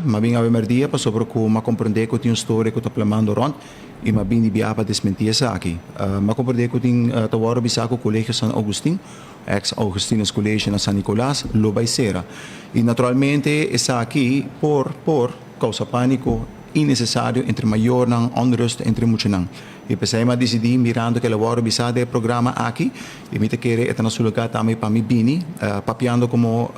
mabing ave merdia pa sobre ko makomprende ko tin story ko ta plamando ron e mabing biapa desmentia sa aqui. Makomprende ko tin tawaro bisa ko Colegio San Agustin, ex Augustinus College na San Nicolas, Lobay Sera. E naturalmente essa aqui por causa pânico innecessário entre maior ng onrust entre mucho nang. E pensei ma decidi mirando que lavoro bisa de programa aqui e mi te quere etana suluga tamay pamibini papiando como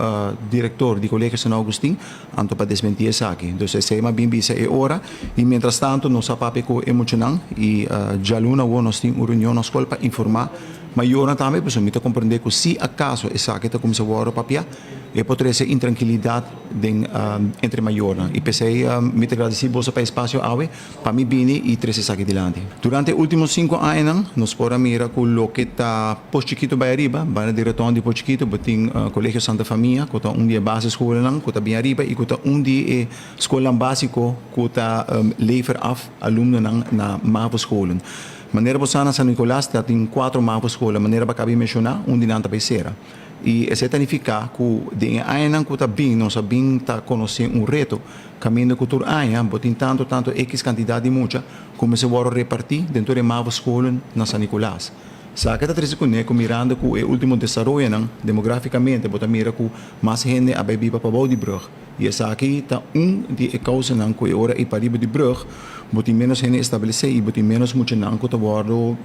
diretor di Colegio San Agustin anto pa desmentir sa aqui. Entonces sei ma bimbisa e ora e mientras tanto no sa papi ko emocionang e già luna wo nos ting reunião na escola pa informar maior na tamay pues mi te compreender que se acaso essa que ta como se woro papia e poderia ser intranquilidade entre maior e pensei me te agradecer bolsa para espaço awe para mi bini e trece aqui dilante. Durante os últimos 5 anos nos pora mira com lo que tá post chiquito by arriba, para diretor de post chiquito, botin Colegio Santa Família, que tá dia base escola nang, que tá bem arriba e que tá dia escola básico, que tá lever af aluno nang na mavo escola. Maneira boa na San Nicolás tem 4 mavo escola, maneira para cabe mencionar, dinanta by Sera. E isso significa que de anos que está bem, nós bem está conhecendo reto, caminho que tur anos, botin tanto X quantidade de muita, como se vai repartir dentro de uma escola na San Nicolás. Sabe que está triste com mirando que o último desenvolvimento demograficamente, bota mira que mais gente a beber para o de brug. E essa aqui está de causa não que agora é para de brug, botin menos gente estabelecer e botin menos muito não que está guardo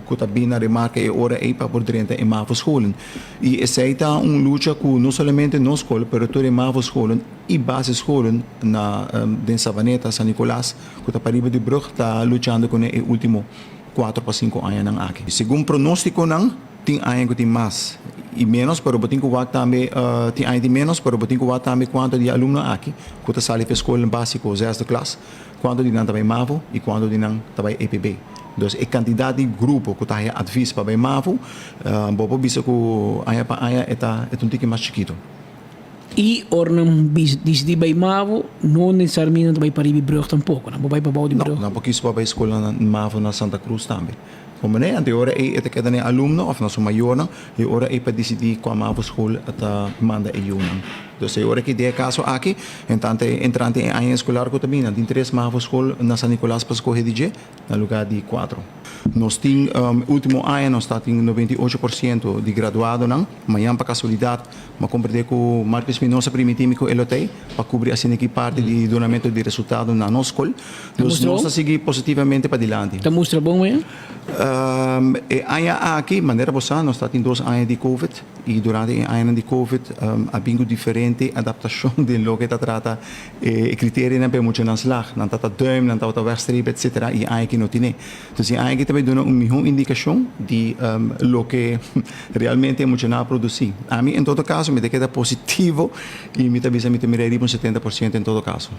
que está bem na remarca e agora é para por dentro em uma escola. E essa está luta que não somente na escola, mas toda uma escola e base escola na de Savaneta, San Nicolás, que está para de brug, está lutando com o último 4 para 5 anos ng aqui. Segundo pronóstico ng ting anos que tem mais e menos, pero botin ko wag também ting anos de menos, pero botin ko wag também quanto de aluno aqui, que tá sali para escola básico, 6ª classe, quanto de nang tabay MAVO e quanto de nang tabay EPB. Dus a quantidade de grupo que tá aí advis para bem MAVO, bobo bisa ko aya pa aya eta tiki mais chiquito. E ornam disdi by MAVO, não necessariamente vai para Ibi Brug tampouco, não vai para Baudi Brug. Não, porque isso vai para a escola na MAVO na Santa Cruz também. Como né, ante ora é etiqueta de aluno ou na sua maior, e ora é para decidir qual MAVO escola ata manda e yunam. Então, ora que de caso aqui, entrante em ano escolar que também, tem 3 MAVO escola na San Nicolás para escolher de no lugar de 4. Nós temos, último ano, nós temos 98% de graduado, mas para casualidade, mas compreender que o Marcos Minosa permitiu que ele tenha para cobrir assim que parte de donamento de resultado na nossa escola. Então, nós seguir positivamente para adiante. Está mostra bom, é? Aqui, maneira boa, nós temos 2 anos de Covid e durante o ano de Covid, há bingo diferente adaptação de lo que trata critérios para muito nas lag, não trata duim, não trata wegstreep, etc. E aqui não tem. Então, aqui também dá uma melhor indicação de lo que realmente é muito na produzir. A mim, em todo caso, me queda positivo e me avisa me mirei 70% em todo caso.